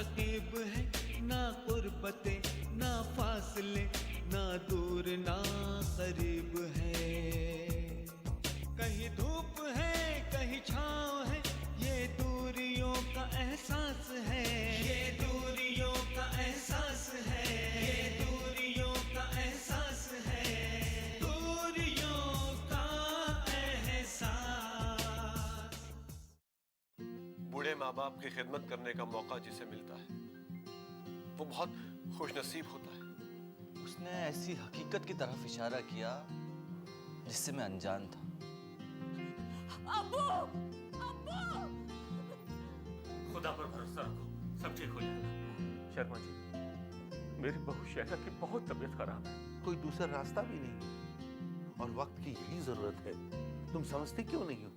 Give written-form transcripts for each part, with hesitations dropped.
रकीब है, ना कुर्बते ना फासले, ना दूर ना करीब है। कहीं धूप है कहीं छाँव है, ये दूरियों का एहसास है, ये दूरियों का एहसास है, ये दूरियों का एहसास है, दूरियों का एहसास। बूढ़े माँ बाप की खिदमत करने का मौका जिसे मिलता है वो बहुत खुशनसीब होता है। उसने ऐसी हकीकत की तरफ इशारा किया जिससे मैं अनजान था। अब्बू, अब्बू! खुदा पर भरोसा रखो, सब ठीक हो जाएगा। शर्मा जी, मेरी बहू शैला की बहुत तबीयत खराब है। कोई दूसरा रास्ता भी नहीं और वक्त की यही जरूरत है। तुम समझते क्यों नहीं हो?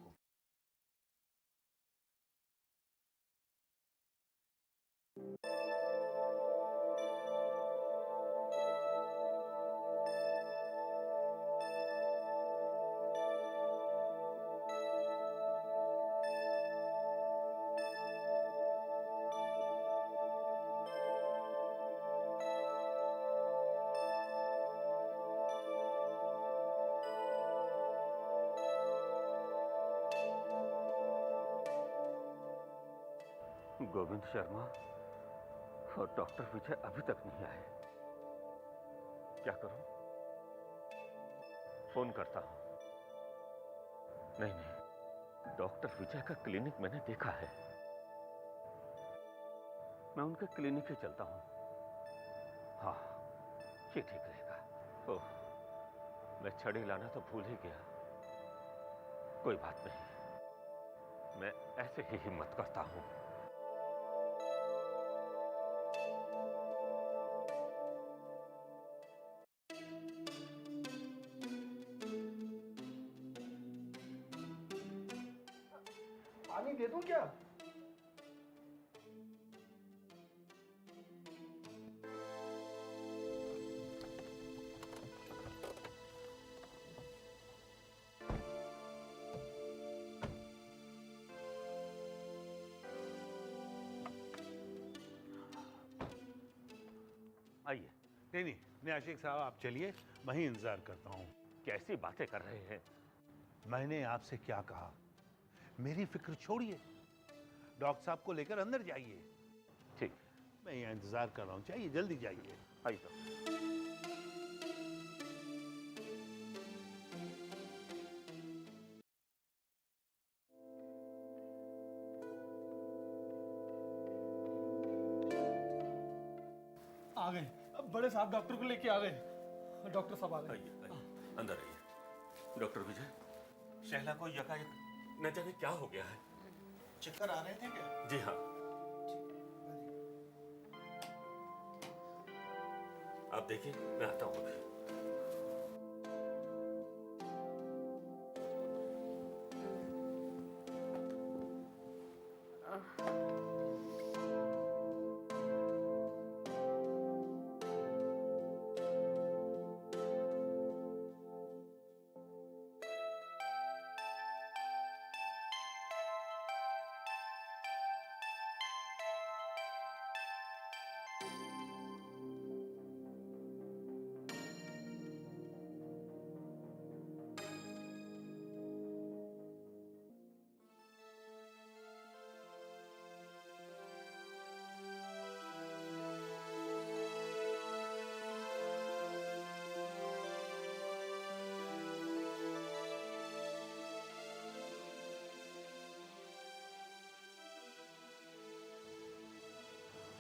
गोविंद शर्मा और डॉक्टर विजय अभी तक नहीं आए। क्या करूं? फोन करता हूं। नहीं नहीं, डॉक्टर विजय का क्लिनिक मैंने देखा है। मैं उनके क्लिनिक ही चलता हूं। हाँ, ये ठीक रहेगा। ओह, मैं छड़ी लाना तो भूल ही गया। कोई बात नहीं, मैं ऐसे ही हिम्मत करता हूं। पानी दे दूं क्या? आइए। नहीं आशिक साहब, आप चलिए, वहीं इंतजार करता हूँ। कैसी बातें कर रहे हैं? मैंने आपसे क्या कहा? मेरी फिक्र छोड़िए, डॉक्टर साहब को लेकर अंदर जाइए। ठीक, मैं यहाँ इंतजार कर रहा हूँ, चाहिए जल्दी जाइए। आइए तो। आ गए बड़े साहब, डॉक्टर को लेके आ गए। डॉक्टर साहब आ गए। आइए आइए, अंदर आइए। डॉक्टर विजय, शैला को यकायक न जाने क्या हो गया है। चक्कर आ रहे थे क्या? जी हाँ। आप देखिए, मैं आता हूँ अभी।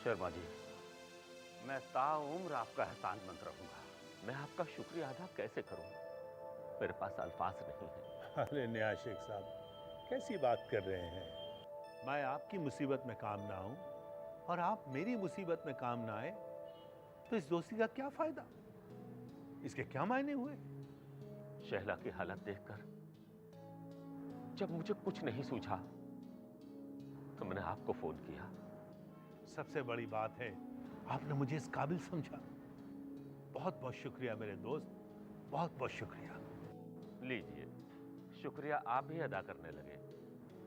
शर्मा जी, मैं ताउम्र आपका एहसानमंद रहूंगा। मैं आपका शुक्रिया अदा कैसे करूं? मेरे पास अल्फाज नहीं है। अरे नियाशिक साहब, कैसी बात कर रहे हैं? मैं आपकी मुसीबत में काम ना आऊं और आप मेरी मुसीबत में काम ना आए तो इस दोस्ती का क्या फायदा? इसके क्या मायने हुए? शैला की हालत देखकर जब मुझे कुछ नहीं सूझा तो मैंने आपको फोन किया। सबसे बड़ी बात है, आपने मुझे इस काबिल समझा। बहुत बहुत शुक्रिया मेरे दोस्त, बहुत बहुत शुक्रिया। लीजिए, शुक्रिया आप ही अदा करने लगे।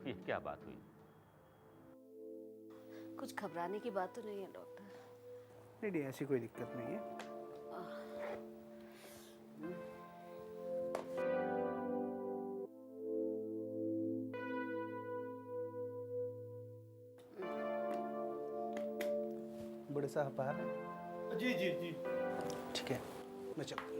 ये क्या बात हुई? कुछ घबराने की बात तो नहीं है डॉक्टर? नहीं नहीं, ऐसी कोई दिक्कत नहीं है। बड़े साहब बाहर हैं? जी जी जी। ठीक है, मैं चलता हूँ।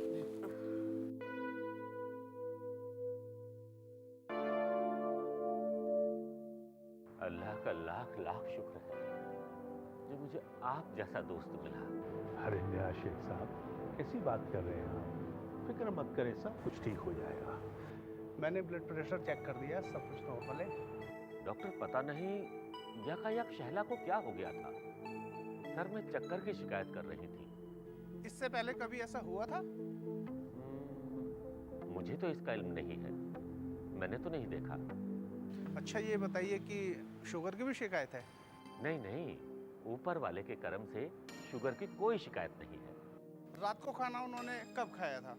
अल्लाह का लाख लाख शुक्र है जो मुझे आप जैसा दोस्त मिला। अरे नियाज शेख साहब, कैसी बात कर रहे हैं आप? फिक्र मत करें, सब कुछ ठीक हो जाएगा। मैंने ब्लड प्रेशर चेक कर दिया, सब कुछ नॉर्मल है। डॉक्टर, पता नहीं यकायक शहला को क्या हो गया था। सर में चक्कर की शिकायत कर रही थी। इससे पहले कभी ऐसा हुआ था? मुझे तो इसका इल्म नहीं है, मैंने तो नहीं देखा। अच्छा ये बताइए कि शुगर की भी शिकायत है? नहीं नहीं, ऊपर वाले के करम से शुगर की कोई शिकायत नहीं है। रात को खाना उन्होंने कब खाया था?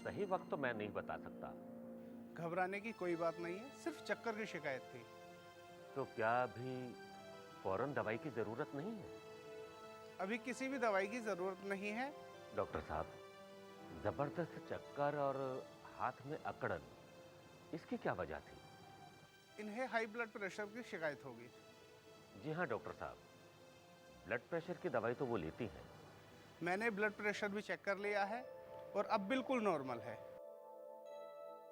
सही वक्त तो मैं नहीं बता सकता। घबराने की कोई बात नहीं है, सिर्फ चक्कर की शिकायत थी। तो क्या अभी फौरन दवाई की जरूरत नहीं है? अभी किसी भी दवाई की जरूरत नहीं है। डॉक्टर साहब, जबरदस्त चक्कर और हाथ में अकड़न, इसकी क्या वजह थी? इन्हें हाई ब्लड प्रेशर की शिकायत होगी। जी हाँ डॉक्टर साहब, ब्लड प्रेशर की दवाई तो वो लेती हैं। मैंने ब्लड प्रेशर भी चेक कर लिया है और अब बिल्कुल नॉर्मल है।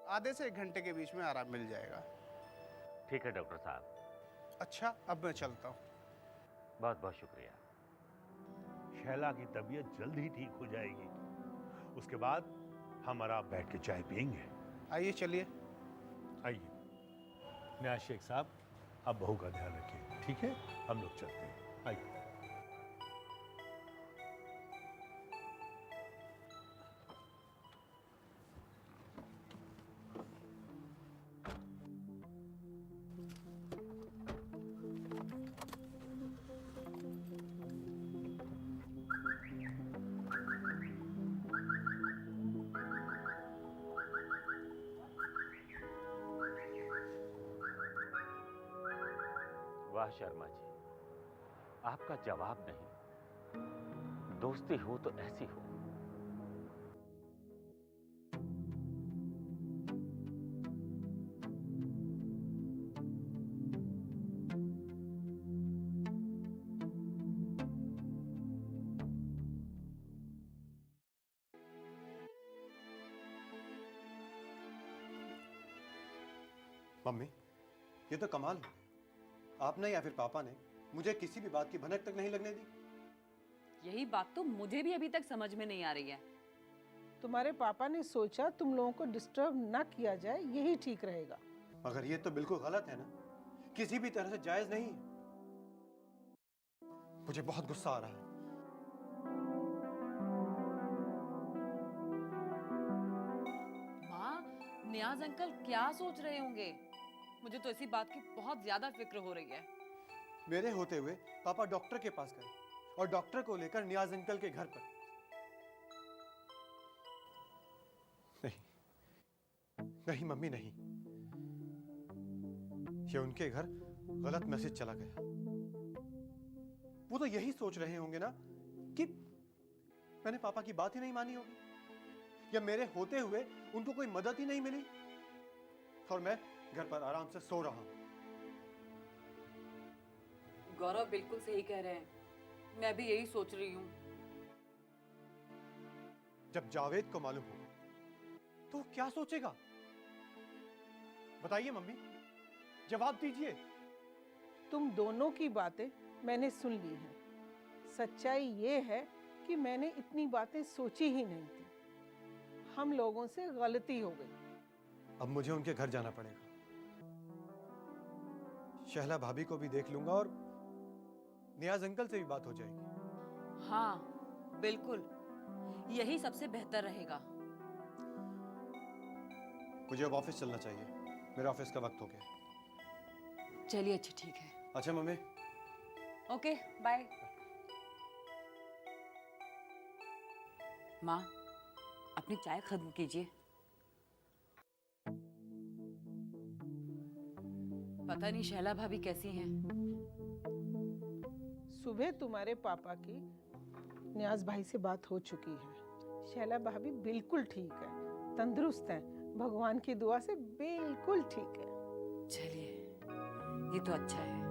आधे से 1 घंटे के बीच में आराम मिल जाएगा। ठीक है डॉक्टर साहब। अच्छा, अब मैं चलता हूँ। बहुत बहुत शुक्रिया। शैला की तबीयत जल्द ही ठीक हो जाएगी। उसके बाद हम और आप बैठ के चाय पियेंगे। आइए चलिए। आइए नियाज शेख साहब, आप बहू का ध्यान रखिए, ठीक है? हम लोग चलते हैं, आइए। वाह शर्मा जी, आपका जवाब नहीं। दोस्ती हो तो ऐसी हो। मम्मी, ये तो कमाल है। आपने या फिर पापा ने मुझे किसी भी बात की भनक तक नहीं लगने दी। यही बात तो मुझे भी अभी तक समझ में नहीं आ रही है। तुम्हारे पापा ने सोचा तुम लोगों को डिस्टर्ब ना किया जाए, यही ठीक रहेगा। मगर ये तो बिल्कुल गलत है ना, किसी भी तरह से जायज नहीं है। मुझे बहुत गुस्सा आ रहा है। माँ, नियाज अंकल क्या सोच रहे होंगे? मुझे तो इसी बात की बहुत ज्यादा फिक्र हो रही है। मेरे होते हुए पापा डॉक्टर के पास गए और डॉक्टर को लेकर नियाज अंकल के घर पर। नहीं नहीं मम्मी, नहीं, ये उनके घर गलत मैसेज चला गया। वो तो यही सोच रहे होंगे ना कि मैंने पापा की बात ही नहीं मानी होगी, या मेरे होते हुए उनको कोई मदद ही नहीं मिली और मैं घर पर आराम से सो रहा हूं। गौरव बिल्कुल सही कह रहे हैं, मैं भी यही सोच रही हूँ। जब जावेद को मालूम होगा तो वो क्या सोचेगा? बताइए मम्मी, जवाब दीजिए। तुम दोनों की बातें मैंने सुन ली हैं। सच्चाई ये है कि मैंने इतनी बातें सोची ही नहीं थी। हम लोगों से गलती हो गई। अब मुझे उनके घर जाना पड़ेगा। शहला भाभी को भी देख लूंगा और नियाज अंकल से भी बात हो जाएगी। हाँ बिल्कुल, यही सबसे बेहतर रहेगा। मुझे अब ऑफिस चलना चाहिए, मेरा ऑफिस का वक्त हो गया। चलिए अच्छा ठीक है। अच्छा मम्मी। Okay bye. माँ, अपनी चाय खत्म कीजिए। पता नहीं शैला भाभी कैसी हैं। सुबह तुम्हारे पापा की न्याज भाई से बात हो चुकी है। शैला भाभी बिल्कुल ठीक है, तंदुरुस्त है, भगवान की दुआ से बिल्कुल ठीक है। चलिए, ये तो अच्छा है।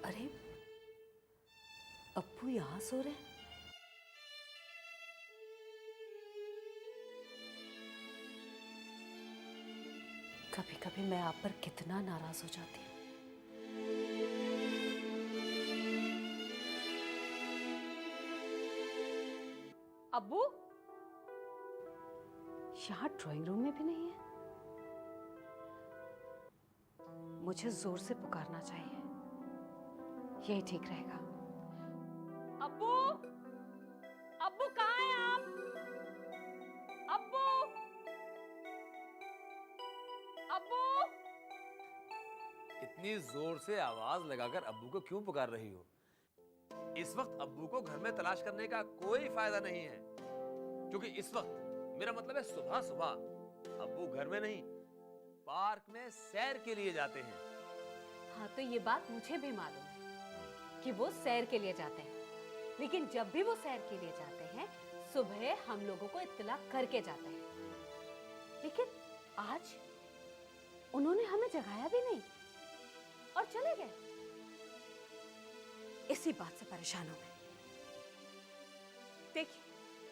अरे अप्पू यहाँ सो रहे हैं? कभी कभी मैं आप पर कितना नाराज हो जाती हूँ। अब्बू, यहाँ ड्राइंग रूम में भी नहीं है। मुझे जोर से पुकारना चाहिए, यही ठीक रहेगा। अब्बू, अब्बू कहाँ हैं आप? अब्बू, अब्बू। इतनी जोर से आवाज लगाकर अब्बू को क्यों पुकार रही हो? इस वक्त अब्बू को घर में तलाश करने का कोई फायदा नहीं है, क्योंकि इस वक्त मेरा मतलब है सुबह सुबह अब्बू घर में नहीं, पार्क में सैर के लिए जाते हैं। हाँ, तो ये बात मुझे भी मालूम है कि वो सैर के लिए जाते हैं, लेकिन जब भी वो सैर के लिए जाते हैं सुबह हम लोगों को इत्तला करके जाते हैं। लेकिन आज उन्होंने हमें जगाया भी नहीं और चले गए। इसी बात से परेशान हूं मैं। देखिए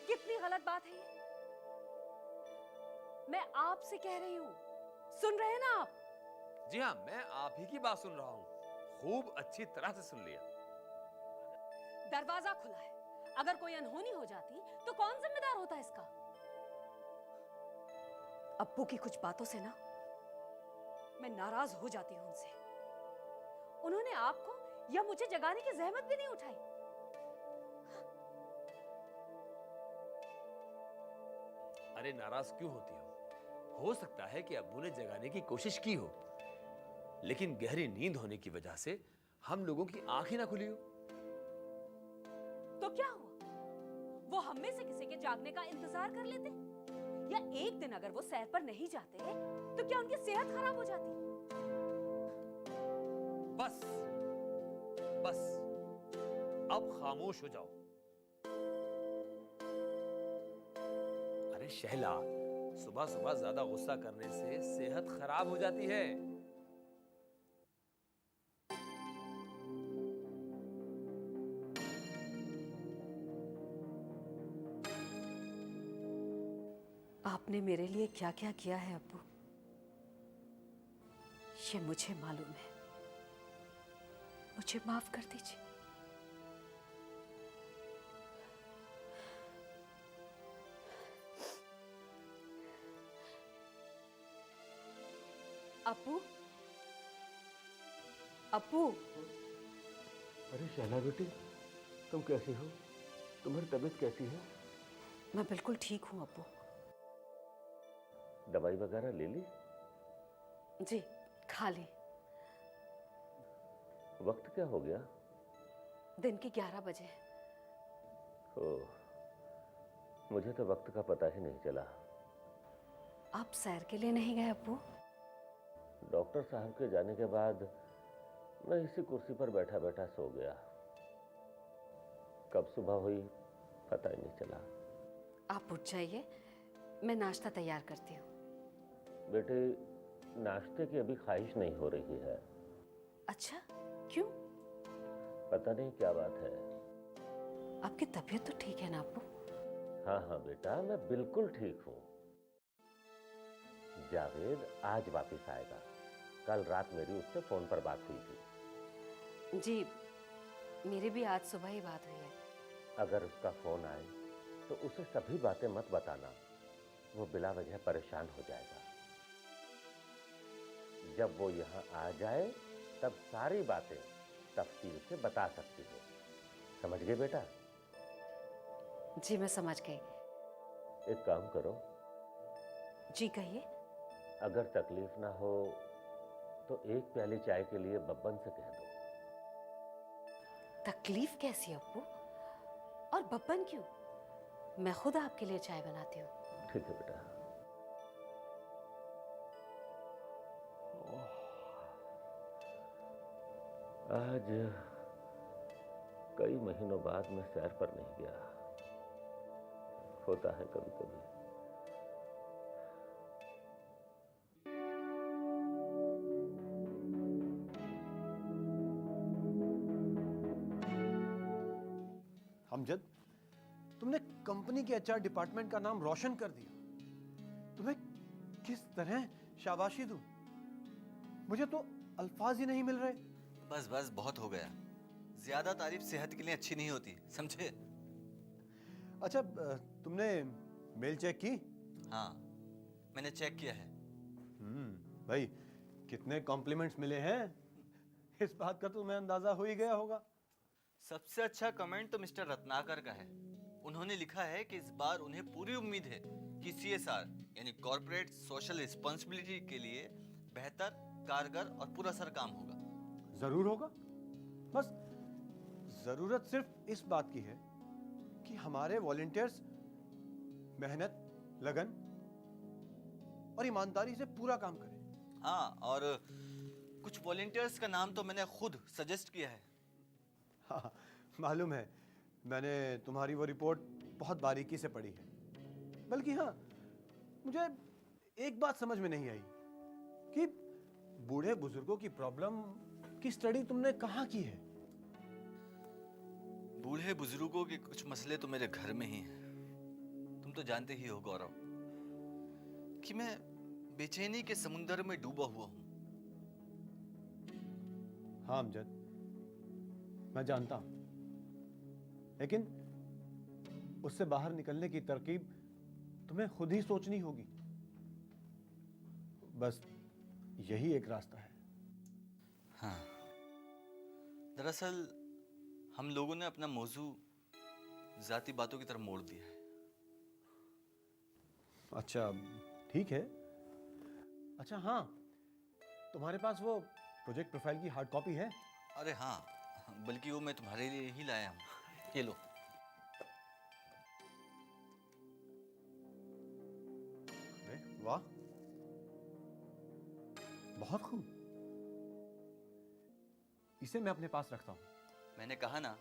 कितनी गलत बात है ये। मैं आपसे कह रही हूं, सुन रहे हैं ना आप? जी हाँ, मैं आप ही की बात सुन रहा हूँ, खूब अच्छी तरह से सुन लिया। दरवाजा खुला है, अगर कोई अनहोनी हो जाती तो कौन जिम्मेदार होता इसका? अब्बू की कुछ बातों से ना मैं नाराज हो जाती हूं उनसे। उन्होंने आपको या मुझे जगाने की जहमत भी नहीं उठाई। अरे नाराज क्यों होती हो सकता है कि अब्बू ने जगाने की कोशिश की हो, लेकिन गहरी नींद होने की वजह से हम लोगों की आंख ही ना खुली हो। तो क्या हुआ? वो हम में से किसी के जागने का इंतजार कर लेते, या एक दिन अगर वो सैर पर नहीं जाते तो क्या उनकी सेहत खराब हो जाती? बस बस अब खामोश हो जाओ। अरे शहला, सुबह सुबह ज्यादा गुस्सा करने से सेहत खराब हो जाती है। आपने मेरे लिए क्या क्या किया है अब्बू, ये मुझे मालूम है। मुझे माफ कर दीजिए। अप्पू, अप्पू। अरे शैला बेटी, तुम कैसी हो? तुम्हारी तबीयत कैसी है? मैं बिल्कुल ठीक हूँ अप्पू। दवाई वगैरह ले ली? जी खा ली। वक्त क्या हो गया? दिन के 11 बजे। ओह, मुझे तो वक्त का पता ही नहीं चला। आप सैर के लिए नहीं गए अप्पू? डॉक्टर साहब के जाने के बाद मैं इसी कुर्सी पर बैठा बैठा सो गया। कब सुबह हुई पता ही नहीं चला। आप उठ जाइए, मैं नाश्ता तैयार करती हूँ। बेटे, नाश्ते की अभी ख्वाहिश नहीं हो रही है। अच्छा, क्यों? पता नहीं क्या बात है। आपकी तबीयत तो ठीक है ना अप्पू? हाँ हाँ बेटा, मैं बिल्कुल ठीक हूँ। जावेद आज वापस आएगा। कल रात मेरी उससे फोन पर बात हुई थी। जी, मेरी भी आज सुबह ही बात हुई है। अगर उसका फोन आए तो उसे सभी बातें मत बताना, वो बिला वजह परेशान हो जाएगा। जब वो यहाँ आ जाए तब सारी बातें तफसील से बता सकती हो। समझ गए बेटा? जी मैं समझ गई। एक काम करो, जी कहिए। अगर तकलीफ ना हो तो एक प्याली चाय के लिए बब्बन से कह दो। तकलीफ कैसी अब्बू? और बब्बन क्यों? मैं खुद आपके लिए चाय बनाती हूँ। ठीक है बेटा। आज कई महीनों बाद मैं सैर पर नहीं गया। होता है कभी कभी। अमजद, तुमने कंपनी के एचआर डिपार्टमेंट का नाम रोशन कर दिया। तुम्हें किस तरह शाबाशी दूं? मुझे तो अल्फाज ही नहीं मिल रहे। बस बस बहुत हो गया। ज्यादा तारीफ सेहत के लिए अच्छी नहीं होती, समझे? अच्छा, तुमने मेल चेक की? हाँ, मैंने चेक किया है। भाई, कितने कॉम्प्लीमेंट्स मिले हैं, इस बात का तुम्हें अंदाजा हो ही गया होगा। सबसे अच्छा कमेंट तो मिस्टर रत्नाकर का है। उन्होंने लिखा है कि इस बार उन्हें पूरी उम्मीद है कि सीएसआर यानी कॉर्पोरेट सोशल रिस्पांसिबिलिटी के लिए बेहतर, कारगर और पुरअसर काम होगा। जरूर होगा। बस जरूरत सिर्फ इस बात की है कि हमारे वॉलंटियर्स मेहनत, लगन और ईमानदारी से पूरा काम करें। हाँ, और कुछ वॉलंटियर्स का नाम तो मैंने खुद सजेस्ट किया है। हाँ, मालूम है। मैंने तुम्हारी वो रिपोर्ट बहुत बारीकी से पढ़ी है। बल्कि हाँ, मुझे एक बात समझ में नहीं आई कि बूढ़े बुजुर्गों की प्रॉब्लम की स्टडी तुमने कहाँ की है? बूढ़े बुजुर्गों के कुछ मसले तो मेरे घर में ही हैं। तुम तो जानते ही हो गौरव कि मैं बेचैनी के समुंदर में डूबा हुआ हूं। हाँ अमजद, मैं जानता हूं, लेकिन उससे बाहर निकलने की तरकीब तुम्हें खुद ही सोचनी होगी। बस यही एक रास्ता है। हाँ, दरअसल हम लोगों ने अपना मौजू जाती बातों की तरफ मोड़ दिया है। अच्छा, ठीक है। अच्छा हाँ, तुम्हारे पास वो प्रोजेक्ट प्रोफाइल की हार्ड कॉपी है? अरे हाँ, बल्कि वो मैं तुम्हारे लिए ही लाया हूँ। ये लो। वाह, बहुत खूब। इसे मैं अपने पास रखता हूं। मैंने कहा ना,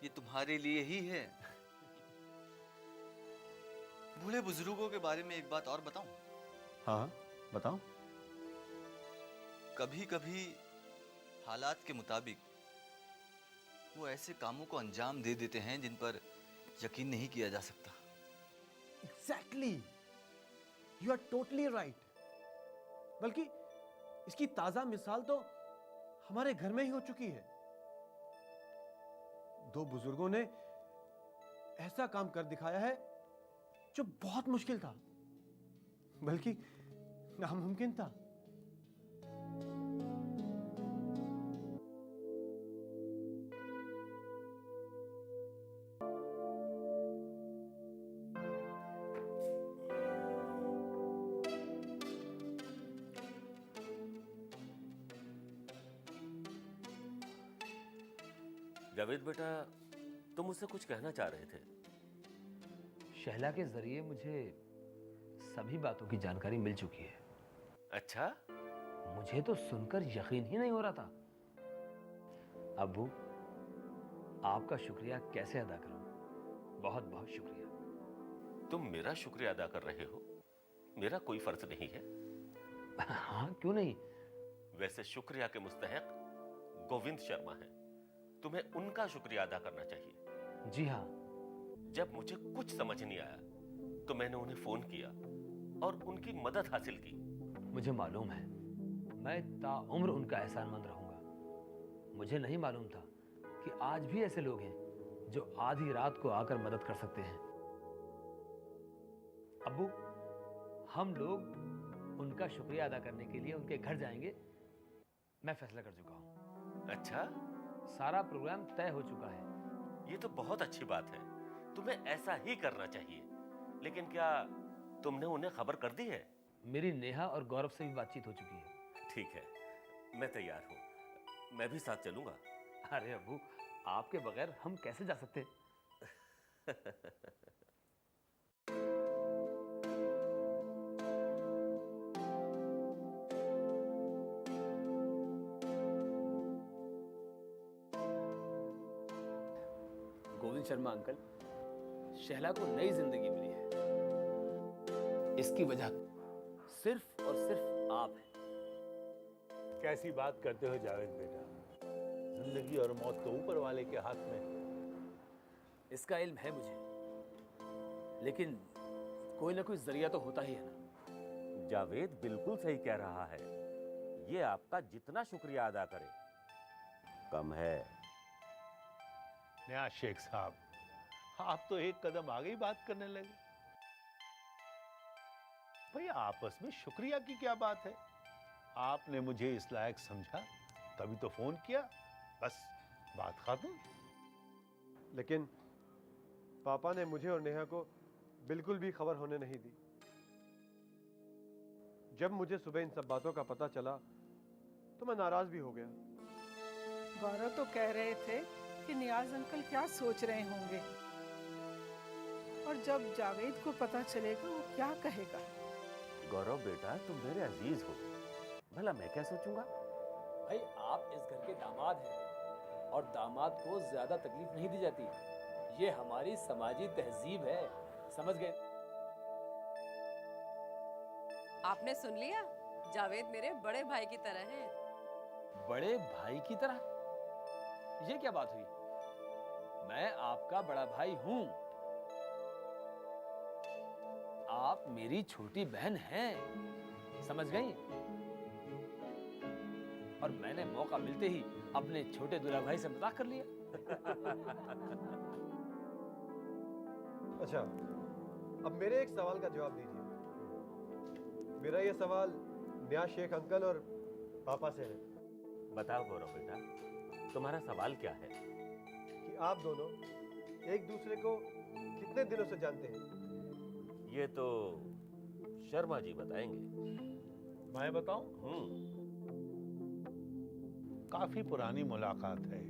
ये तुम्हारे लिए ही है। बूढ़े बुजुर्गों के बारे में एक बात और बताऊं? हाँ, बताओ। कभी कभी हालात के मुताबिक वो ऐसे कामों को अंजाम दे देते हैं जिन पर यकीन नहीं किया जा सकता। Exactly. You are totally right. बल्कि इसकी ताजा मिसाल तो हमारे घर में ही हो चुकी है। दो बुजुर्गों ने ऐसा काम कर दिखाया है जो बहुत मुश्किल था, बल्कि नामुमकिन था। जावेद बेटा, तुम मुझसे कुछ कहना चाह रहे थे। शहला के जरिए मुझे सभी बातों की जानकारी मिल चुकी है। अच्छा? मुझे तो सुनकर यकीन ही नहीं हो रहा था। अब्बू, आपका शुक्रिया कैसे अदा करूं? बहुत बहुत शुक्रिया। तुम मेरा शुक्रिया अदा कर रहे हो? मेरा कोई फर्ज नहीं है। हाँ, क्यों नहीं? वैसे शुक्रिया के मुस्तहक गोविंद शर्मा हैं। तुम्हें उनका शुक्रिया अदा करना चाहिए। जी हाँ। जब मुझे कुछ समझ नहीं आया तो मैंने उन्हें फोन किया और उनकी मदद हासिल की। मुझे मालूम है, मैं ताउम्र उनका एहसानमंद रहूंगा। मुझे नहीं मालूम था कि आज भी ऐसे लोग हैं जो आधी रात को आकर मदद कर सकते हैं। अब्बू, हम लोग उनका शुक्रिया अदा करने के लिए उनके घर जाएंगे। मैं फैसला कर चुका हूं। अच्छा, सारा प्रोग्राम तय हो चुका है। ये तो बहुत अच्छी बात है, तुम्हें ऐसा ही करना चाहिए। लेकिन क्या तुमने उन्हें खबर कर दी है? मेरी नेहा और गौरव से भी बातचीत हो चुकी है। ठीक है, मैं तैयार हूँ, मैं भी साथ चलूंगा। अरे अब्बू, आपके बगैर हम कैसे जा सकते? गोविंद शर्मा अंकल, शहला को नई जिंदगी मिली है। इसकी वजह सिर्फ और सिर्फ आप हैं। कैसी बात करते हो जावेद बेटा, जिंदगी और मौत तो ऊपर वाले के हाथ में। इसका इल्म है मुझे, लेकिन कोई ना कोई जरिया तो होता ही है ना। जावेद बिल्कुल सही कह रहा है, ये आपका जितना शुक्रिया अदा करे कम है। नया शेख साहब, आप तो एक कदम आगे ही बात करने लगे। भाई आपस में शुक्रिया की क्या बात है? आपने मुझे इस लायक समझा तभी तो फोन किया, बस बात खत्म। लेकिन पापा ने मुझे और नेहा को बिल्कुल भी खबर होने नहीं दी। जब मुझे सुबह इन सब बातों का पता चला तो मैं नाराज भी हो गया। गौरव तो कह रहे थे कि नियाज अंकल क्या सोच रहे होंगे, और जब जावेद को पता चलेगा वो क्या कहेगा। गौरव बेटा, तुम मेरे अजीज हो, भला मैं क्या सोचूंगा? भाई आप इस घर के दामाद हैं, और दामाद को ज्यादा तकलीफ नहीं दी जाती। ये हमारी समाजी तहजीब है, समझ गए? आपने सुन लिया, जावेद मेरे बड़े भाई की तरह है। बड़े भाई की तरह? ये क्या बात हुई? मैं आपका बड़ा भाई हूं, आप मेरी छोटी बहन हैं, समझ गई? और मैंने मौका मिलते ही अपने छोटे दूल्हा भाई से मजाक कर लिया। अच्छा, अब मेरे एक सवाल का जवाब दीजिए। मेरा ये सवाल नया शेख अंकल और पापा से है। बताओ गौरव बेटा, तुम्हारा सवाल क्या है? कि आप दोनों एक दूसरे को कितने दिनों से जानते हैं? ये तो शर्मा जी बताएंगे। मैं बताऊं? काफी पुरानी मुलाकात है।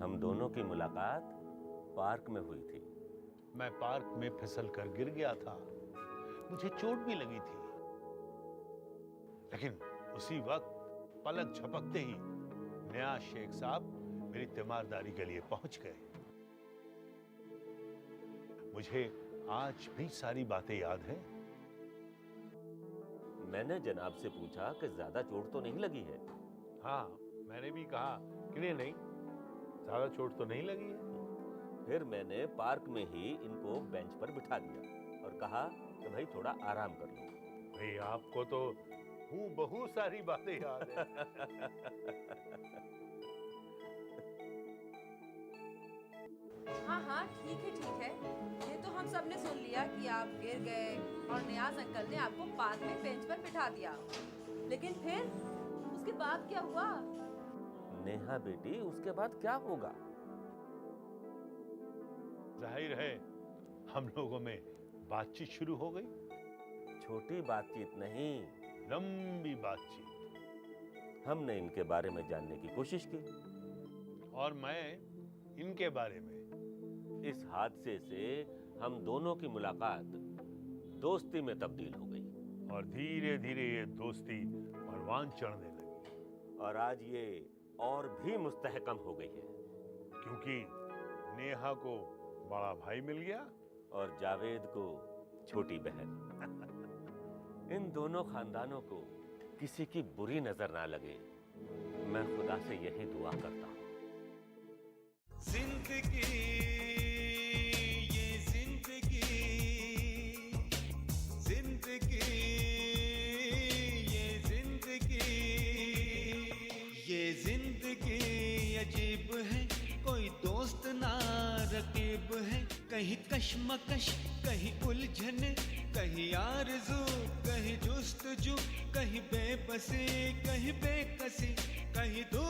हम दोनों की मुलाकात पार्क में हुई थी। मैं पार्क में फिसल कर गिर गया था, मुझे चोट भी लगी थी। लेकिन उसी वक्त पलक झपकते ही नया शेख साहब मेरी तीमारदारी के लिए पहुंच गए। मुझे आज भी सारी बातें याद हैं। मैंने जनाब से पूछा कि ज्यादा चोट तो नहीं लगी है। हाँ, मैंने भी कहा कि नहीं, ज्यादा चोट तो नहीं लगी है। फिर मैंने पार्क में ही इनको बेंच पर बिठा दिया और कहा कि भाई थोड़ा आराम कर लो। भाई आपको तो हूबहू सारी बातें याद है। हाँ हाँ ठीक है, ये तो हम सब ने सुन लिया कि आप गिर गए और नियाज अंकल ने आपको पार्क में बेंच पर बिठा दिया। लेकिन फिर उसके बाद क्या हुआ? नेहा बेटी, उसके बाद क्या होगा? जाहिर है हम लोगों में बातचीत शुरू हो गई। छोटी बातचीत नहीं, लंबी बातचीत। हमने इनके बारे में जानने की कोशिश की और मैं इनके बारे में। इस हादसे से हम दोनों की मुलाकात दोस्ती में तब्दील हो गई और धीरे धीरे ये दोस्ती परवान चढ़ने लगी। और आज ये और भी मुस्तहकम हो गई है, क्योंकि नेहा को बड़ा भाई मिल गया और जावेद को छोटी बहन। इन दोनों खानदानों को किसी की बुरी नजर ना लगे, मैं खुदा से यही दुआ करता हूँ। जिंदगी, ये जिंदगी, जिंदगी, ये जिंदगी, ये जिंदगी अजीब है, कोई दोस्त ना रकीब है। कहीं कश्मकश, कहीं उलझन, कहीं आरज़ू, कहीं जुस्तजू, कहीं बेबसी, कहीं बेकसी, कहीं दूर